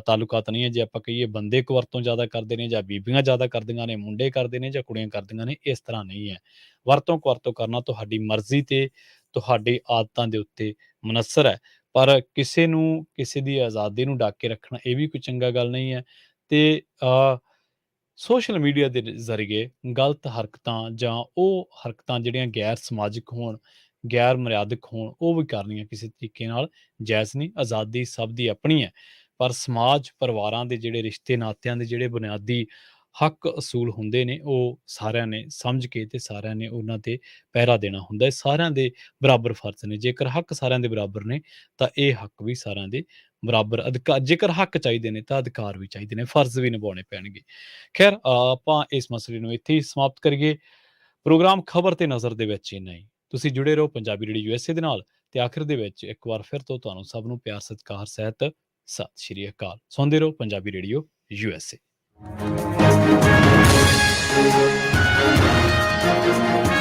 ਤਾਲੁਕਾਤ ਨਹੀਂ ਹੈ। ਜੇ ਆਪਾਂ ਕਹੀਏ ਬੰਦੇ ਕੁਵਰਤੋਂ ਜ਼ਿਆਦਾ ਕਰਦੇ ਨੇ ਜਾਂ ਬੀਬੀਆਂ ਜ਼ਿਆਦਾ ਕਰਦੀਆਂ ਨੇ, ਮੁੰਡੇ ਕਰਦੇ ਨੇ ਜਾਂ ਕੁੜੀਆਂ ਕਰਦੀਆਂ ਨੇ, ਇਸ ਤਰ੍ਹਾਂ ਨਹੀਂ ਹੈ। ਵਰਤੋਂ-ਕੁਵਰਤੋਂ ਕਰਨਾ ਤੁਹਾਡੀ ਮਰਜ਼ੀ ਤੇ ਤੁਹਾਡੀ ਆਦਤਾਂ ਦੇ ਉੱਤੇ ਮੁਨੱਸਰ ਹੈ, ਪਰ ਕਿਸੇ ਨੂੰ ਕਿਸੇ ਦੀ ਆਜ਼ਾਦੀ ਨੂੰ ਡੱਕ ਕੇ ਰੱਖਣਾ, ਇਹ ਵੀ ਕੋਈ ਚੰਗਾ ਗੱਲ ਨਹੀਂ ਹੈ। ਤੇ ਸੋਸ਼ਲ ਮੀਡੀਆ ਦੇ ਜ਼ਰੀਏ ਗਲਤ ਹਰਕਤਾਂ ਜਾਂ ਉਹ ਹਰਕਤਾਂ ਜਿਹੜੀਆਂ ਗੈਰ ਸਮਾਜਿਕ ਹੋਣ, ਗੈਰ ਮਰਿਆਦਕ ਹੋਣ, ਉਹ ਵੀ ਕਰਨੀਆਂ ਕਿਸੇ ਤਰੀਕੇ ਨਾਲ ਜਾਇਜ਼ ਨਹੀਂ। ਆਜ਼ਾਦੀ ਸਭ ਦੀ ਆਪਣੀ ਹੈ, ਪਰ ਸਮਾਜ, ਪਰਿਵਾਰਾਂ ਦੇ ਜਿਹੜੇ ਰਿਸ਼ਤੇ ਨਾਤਿਆਂ ਦੇ ਜਿਹੜੇ ਬੁਨਿਆਦੀ ਹੱਕ ਅਸੂਲ ਹੁੰਦੇ ਨੇ, ਉਹ ਸਾਰਿਆਂ ਨੇ ਸਮਝ ਕੇ ਤੇ ਸਾਰਿਆਂ ਨੇ ਉਹਨਾਂ ਤੇ ਪਹਿਰਾ ਦੇਣਾ ਹੁੰਦਾ ਹੈ। ਸਾਰਿਆਂ ਦੇ ਬਰਾਬਰ ਫਰਜ਼ ਨੇ। ਜੇਕਰ ਹੱਕ ਸਾਰਿਆਂ ਦੇ ਬਰਾਬਰ ਨੇ ਤਾਂ ਇਹ ਹੱਕ ਵੀ ਸਾਰਿਆਂ ਦੇ ਬਰਾਬਰ ਅਧਿਕਾਰ, ਜੇਕਰ ਹੱਕ ਚਾਹੀਦੇ ਨੇ ਤਾਂ ਅਧਿਕਾਰ ਵੀ ਚਾਹੀਦੇ ਨੇ, ਫਰਜ਼ ਵੀ ਨਿਭਾਉਣੇ ਪੈਣਗੇ। ਖੈਰ, ਆਪਾਂ ਇਸ ਮਸਲੇ ਨੂੰ ਇੱਥੇ ਹੀ ਸਮਾਪਤ ਕਰੀਏ। ਪ੍ਰੋਗਰਾਮ ਖਬਰ ਤੇ ਨਜ਼ਰ ਦੇ ਵਿੱਚ ਇੰਨਾ ਹੀ। ਤੁਸੀਂ ਜੁੜੇ ਰਹੋ ਪੰਜਾਬੀ ਰੇਡੀਓ ਯੂਐਸਏ ਦੇ ਨਾਲ, ਤੇ ਆਖਿਰ ਦੇ ਵਿੱਚ ਇੱਕ ਵਾਰ ਫਿਰ ਤੋਂ ਤੁਹਾਨੂੰ ਸਭ ਨੂੰ ਪਿਆਰ ਸਤਿਕਾਰ ਸਹਿਤ ਸਤਿ ਸ਼੍ਰੀ ਅਕਾਲ। ਸੁਣਦੇ ਰਹੋ ਪੰਜਾਬੀ ਰੇਡੀਓ ਯੂਐਸਏ।